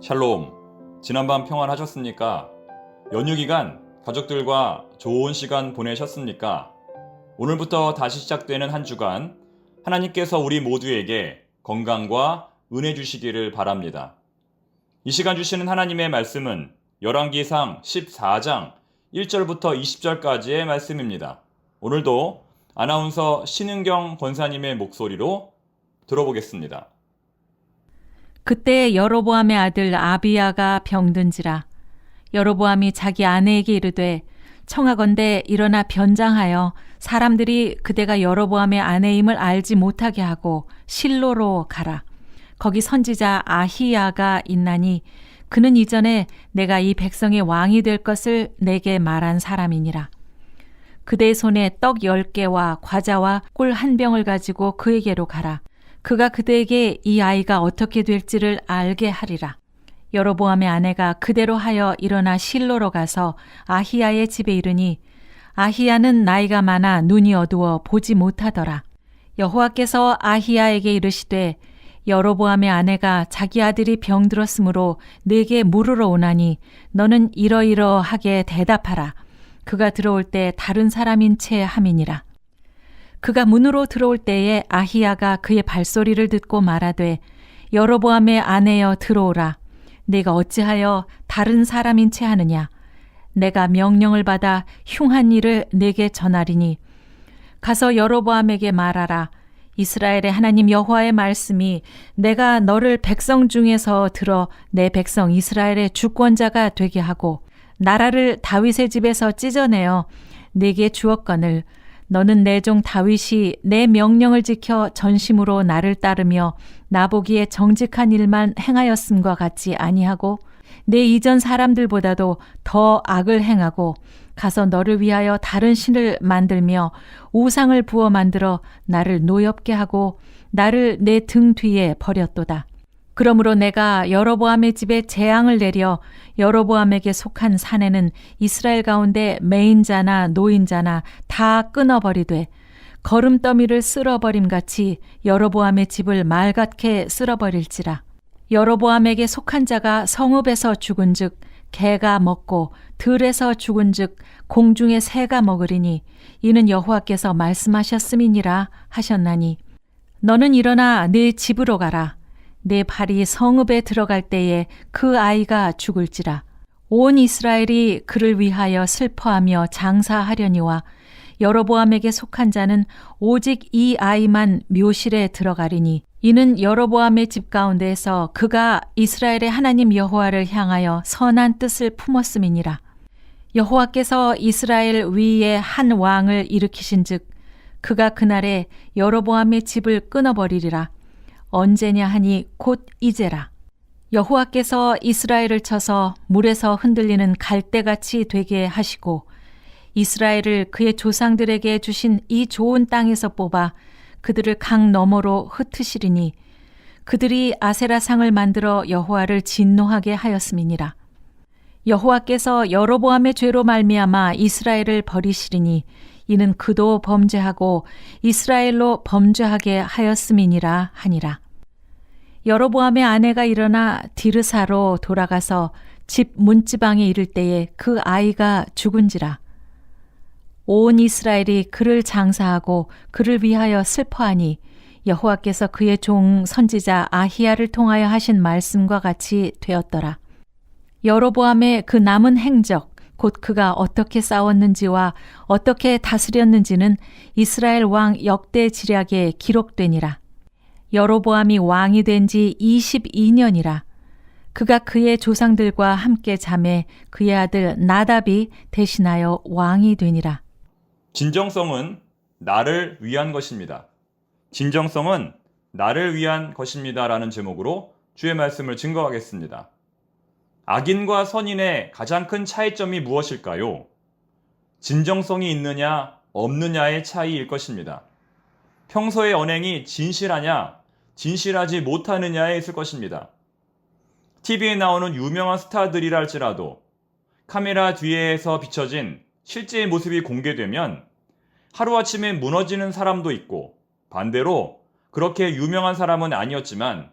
샬롬, 지난밤 평안하셨습니까? 연휴 기간 가족들과 좋은 시간 보내셨습니까? 오늘부터 다시 시작되는 한 주간 하나님께서 우리 모두에게 건강과 은혜 주시기를 바랍니다. 이 시간 주시는 하나님의 말씀은 열왕기상 14장 1절부터 20절까지의 말씀입니다. 오늘도 아나운서 신은경 권사님의 목소리로 들어보겠습니다. 그때 여로보암의 아들 아비야가 병든지라. 여로보암이 자기 아내에게 이르되 청하건대 일어나 변장하여 사람들이 그대가 여로보암의 아내임을 알지 못하게 하고 실로로 가라. 거기 선지자 아히야가 있나니 그는 이전에 내가 이 백성의 왕이 될 것을 내게 말한 사람이니라. 그대의 손에 떡 10개와 과자와 꿀 1병을 가지고 그에게로 가라. 그가 그대에게 이 아이가 어떻게 될지를 알게 하리라. 여로보암의 아내가 그대로 하여 일어나 실로로 가서 아히야의 집에 이르니 아히야는 나이가 많아 눈이 어두워 보지 못하더라. 여호와께서 아히야에게 이르시되 여로보암의 아내가 자기 아들이 병들었으므로 내게 물으러 오나니 너는 이러이러하게 대답하라. 그가 들어올 때 다른 사람인 채 함이니라. 그가 문으로 들어올 때에 아히야가 그의 발소리를 듣고 말하되 여로보암의 아내여 들어오라. 내가 어찌하여 다른 사람인 채 하느냐. 내가 명령을 받아 흉한 일을 내게 전하리니 가서 여로보암에게 말하라. 이스라엘의 하나님 여호와의 말씀이 내가 너를 백성 중에서 들어 내 백성 이스라엘의 주권자가 되게 하고 나라를 다윗의 집에서 찢어내어 내게 주었거늘 너는 내 종 다윗이 내 명령을 지켜 전심으로 나를 따르며 나보기에 정직한 일만 행하였음과 같지 아니하고 내 이전 사람들보다도 더 악을 행하고 가서 너를 위하여 다른 신을 만들며 우상을 부어 만들어 나를 노엽게 하고 나를 내 등 뒤에 버렸도다. 그러므로 내가 여로보암의 집에 재앙을 내려 여로보암에게 속한 사내는 이스라엘 가운데 매인자나 노인자나 다 끊어버리되 거름더미를 쓸어버림같이 여로보암의 집을 말같게 쓸어버릴지라. 여로보암에게 속한 자가 성읍에서 죽은즉 개가 먹고 들에서 죽은즉 공중의 새가 먹으리니 이는 여호와께서 말씀하셨음이니라 하셨나니 너는 일어나 네 집으로 가라. 내 발이 성읍에 들어갈 때에 그 아이가 죽을지라. 온 이스라엘이 그를 위하여 슬퍼하며 장사하려니와 여로보암에게 속한 자는 오직 이 아이만 묘실에 들어가리니 이는 여로보암의 집 가운데에서 그가 이스라엘의 하나님 여호와를 향하여 선한 뜻을 품었음이니라. 여호와께서 이스라엘 위에 한 왕을 일으키신즉 그가 그날에 여로보암의 집을 끊어버리리라. 언제냐 하니 곧 이제라. 여호와께서 이스라엘을 쳐서 물에서 흔들리는 갈대같이 되게 하시고 이스라엘을 그의 조상들에게 주신 이 좋은 땅에서 뽑아 그들을 강 너머로 흩으시리니 그들이 아세라상을 만들어 여호와를 진노하게 하였음이니라. 여호와께서 여로보암의 죄로 말미암아 이스라엘을 버리시리니 이는 그도 범죄하고 이스라엘로 범죄하게 하였음이니라 하니라. 여로보암의 아내가 일어나 디르사로 돌아가서 집 문지방에 이를 때에 그 아이가 죽은지라. 온 이스라엘이 그를 장사하고 그를 위하여 슬퍼하니 여호와께서 그의 종 선지자 아히야를 통하여 하신 말씀과 같이 되었더라. 여로보암의 그 남은 행적 곧 그가 어떻게 싸웠는지와 어떻게 다스렸는지는 이스라엘 왕 역대 지략에 기록되니라. 여로보암이 왕이 된 지 22년이라. 그가 그의 조상들과 함께 잠에 그의 아들 나답이 대신하여 왕이 되니라. 진정성은 나를 위한 것입니다. 진정성은 나를 위한 것입니다. 라는 제목으로 주의 말씀을 증거하겠습니다. 악인과 선인의 가장 큰 차이점이 무엇일까요? 진정성이 있느냐 없느냐의 차이일 것입니다. 평소의 언행이 진실하냐 진실하지 못하느냐에 있을 것입니다. TV에 나오는 유명한 스타들이라 할지라도 카메라 뒤에서 비춰진 실제의 모습이 공개되면 하루아침에 무너지는 사람도 있고 반대로 그렇게 유명한 사람은 아니었지만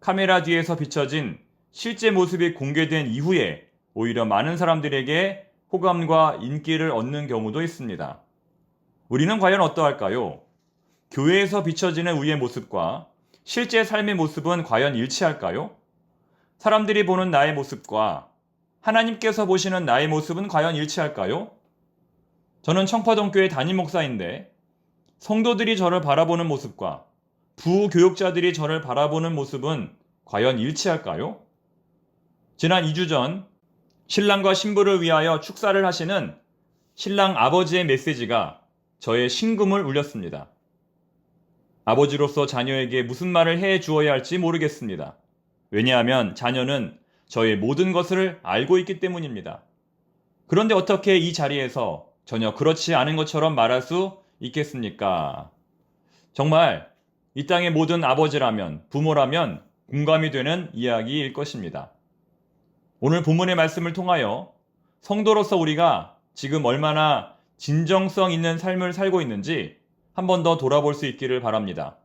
카메라 뒤에서 비춰진 실제 모습이 공개된 이후에 오히려 많은 사람들에게 호감과 인기를 얻는 경우도 있습니다. 우리는 과연 어떠할까요? 교회에서 비춰지는 우리의 모습과 실제 삶의 모습은 과연 일치할까요? 사람들이 보는 나의 모습과 하나님께서 보시는 나의 모습은 과연 일치할까요? 저는 청파동교회 담임 목사인데 성도들이 저를 바라보는 모습과 부교육자들이 저를 바라보는 모습은 과연 일치할까요? 지난 2주 전 신랑과 신부를 위하여 축사를 하시는 신랑 아버지의 메시지가 저의 심금을 울렸습니다. 아버지로서 자녀에게 무슨 말을 해 주어야 할지 모르겠습니다. 왜냐하면 자녀는 저의 모든 것을 알고 있기 때문입니다. 그런데 어떻게 이 자리에서 전혀 그렇지 않은 것처럼 말할 수 있겠습니까? 정말 이 땅의 모든 아버지라면, 부모라면 공감이 되는 이야기일 것입니다. 오늘 본문의 말씀을 통하여 성도로서 우리가 지금 얼마나 진정성 있는 삶을 살고 있는지 한 번 더 돌아볼 수 있기를 바랍니다.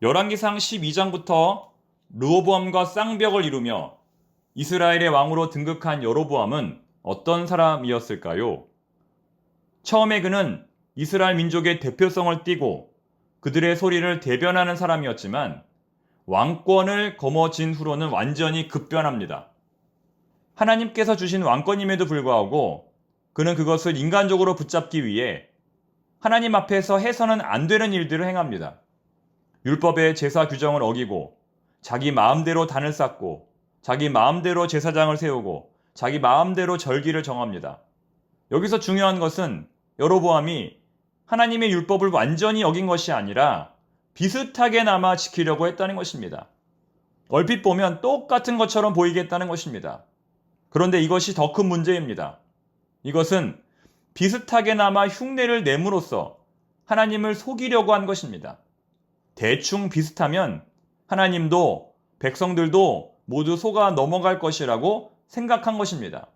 열왕기상 12장부터 르호보암과 쌍벽을 이루며 이스라엘의 왕으로 등극한 여로보암은 어떤 사람이었을까요? 처음에 그는 이스라엘 민족의 대표성을 띠고 그들의 소리를 대변하는 사람이었지만 왕권을 거머쥔 후로는 완전히 급변합니다. 하나님께서 주신 왕권임에도 불구하고 그는 그것을 인간적으로 붙잡기 위해 하나님 앞에서 해서는 안 되는 일들을 행합니다. 율법의 제사 규정을 어기고 자기 마음대로 단을 쌓고 자기 마음대로 제사장을 세우고 자기 마음대로 절기를 정합니다. 여기서 중요한 것은 여로보암이 하나님의 율법을 완전히 어긴 것이 아니라 비슷하게나마 지키려고 했다는 것입니다. 얼핏 보면 똑같은 것처럼 보이겠다는 것입니다. 그런데 이것이 더 큰 문제입니다. 이것은 비슷하게나마 흉내를 내므로써 하나님을 속이려고 한 것입니다. 대충 비슷하면 하나님도 백성들도 모두 속아 넘어갈 것이라고 생각한 것입니다.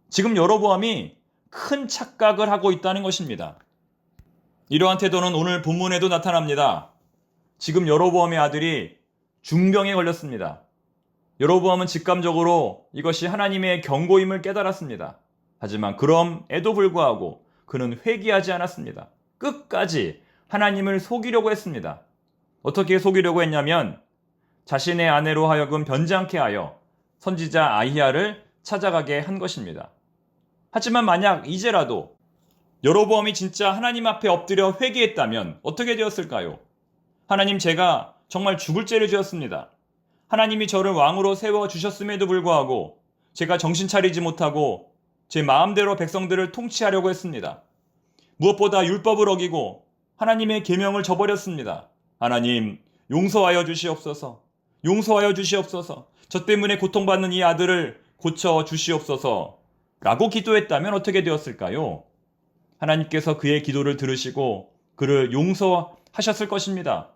지금 여로보암이 큰 착각을 하고 있다는 것입니다. 이러한 태도는 오늘 본문에도 나타납니다. 지금 여로보암의 아들이 중병에 걸렸습니다. 여로보암은 직감적으로 이것이 하나님의 경고임을 깨달았습니다. 하지만 그럼에도 불구하고 그는 회개하지 않았습니다. 끝까지 하나님을 속이려고 했습니다. 어떻게 속이려고 했냐면 자신의 아내로 하여금 변장케 하여 선지자 아히야를 찾아가게 한 것입니다. 하지만 만약 이제라도 여로보암이 진짜 하나님 앞에 엎드려 회개했다면 어떻게 되었을까요? 하나님, 제가 정말 죽을 죄를 지었습니다. 하나님이 저를 왕으로 세워주셨음에도 불구하고 제가 정신 차리지 못하고 제 마음대로 백성들을 통치하려고 했습니다. 무엇보다 율법을 어기고 하나님의 계명을 저버렸습니다. 하나님, 용서하여 주시옵소서. 용서하여 주시옵소서. 저 때문에 고통받는 이 아들을 고쳐 주시옵소서. 라고 기도했다면 어떻게 되었을까요? 하나님께서 그의 기도를 들으시고 그를 용서하셨을 것입니다.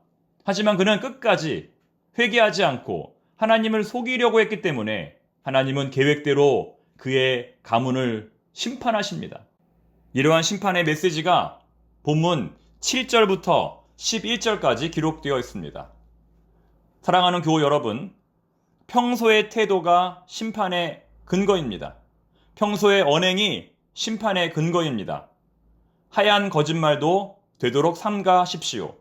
하지만 그는 끝까지 회개하지 않고 하나님을 속이려고 했기 때문에 하나님은 계획대로 그의 가문을 심판하십니다. 이러한 심판의 메시지가 본문 7절부터 11절까지 기록되어 있습니다. 사랑하는 교우 여러분, 평소의 태도가 심판의 근거입니다. 평소의 언행이 심판의 근거입니다. 하얀 거짓말도 되도록 삼가십시오.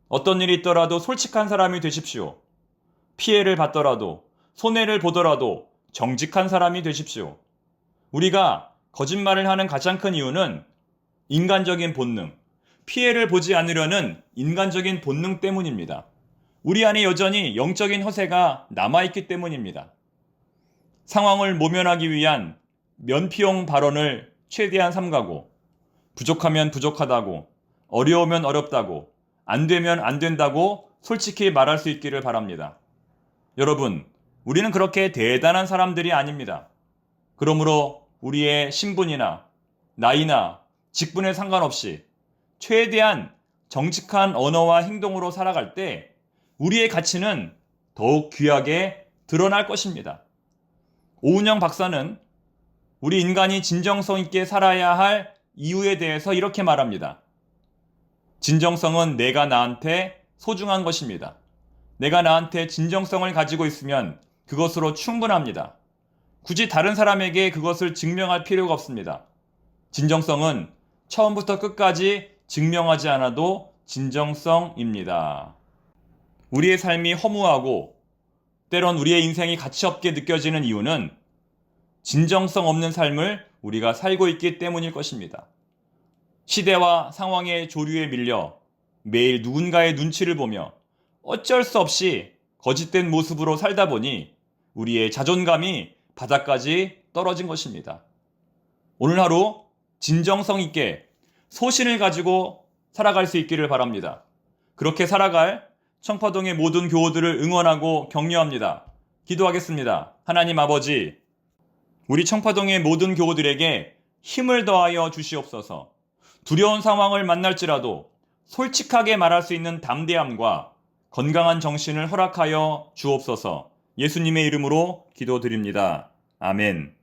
어떤 일이 있더라도 솔직한 사람이 되십시오. 피해를 받더라도 손해를 보더라도 정직한 사람이 되십시오. 우리가 거짓말을 하는 가장 큰 이유는 인간적인 본능, 피해를 보지 않으려는 인간적인 본능 때문입니다. 우리 안에 여전히 영적인 허세가 남아있기 때문입니다. 상황을 모면하기 위한 면피용 발언을 최대한 삼가고 부족하면 부족하다고, 어려우면 어렵다고, 안 되면 안 된다고 솔직히 말할 수 있기를 바랍니다. 여러분, 우리는 그렇게 대단한 사람들이 아닙니다. 그러므로 우리의 신분이나 나이나 직분에 상관없이 최대한 정직한 언어와 행동으로 살아갈 때 우리의 가치는 더욱 귀하게 드러날 것입니다. 오은영 박사는 우리 인간이 진정성 있게 살아야 할 이유에 대해서 이렇게 말합니다. 진정성은 내가 나한테 소중한 것입니다. 내가 나한테 진정성을 가지고 있으면 그것으로 충분합니다. 굳이 다른 사람에게 그것을 증명할 필요가 없습니다. 진정성은 처음부터 끝까지 증명하지 않아도 진정성입니다. 우리의 삶이 허무하고 때론 우리의 인생이 가치없게 느껴지는 이유는 진정성 없는 삶을 우리가 살고 있기 때문일 것입니다. 시대와 상황의 조류에 밀려 매일 누군가의 눈치를 보며 어쩔 수 없이 거짓된 모습으로 살다 보니 우리의 자존감이 바닥까지 떨어진 것입니다. 오늘 하루 진정성 있게 소신을 가지고 살아갈 수 있기를 바랍니다. 그렇게 살아갈 청파동의 모든 교우들을 응원하고 격려합니다. 기도하겠습니다. 하나님 아버지, 우리 청파동의 모든 교우들에게 힘을 더하여 주시옵소서. 두려운 상황을 만날지라도 솔직하게 말할 수 있는 담대함과 건강한 정신을 허락하여 주옵소서. 예수님의 이름으로 기도드립니다. 아멘.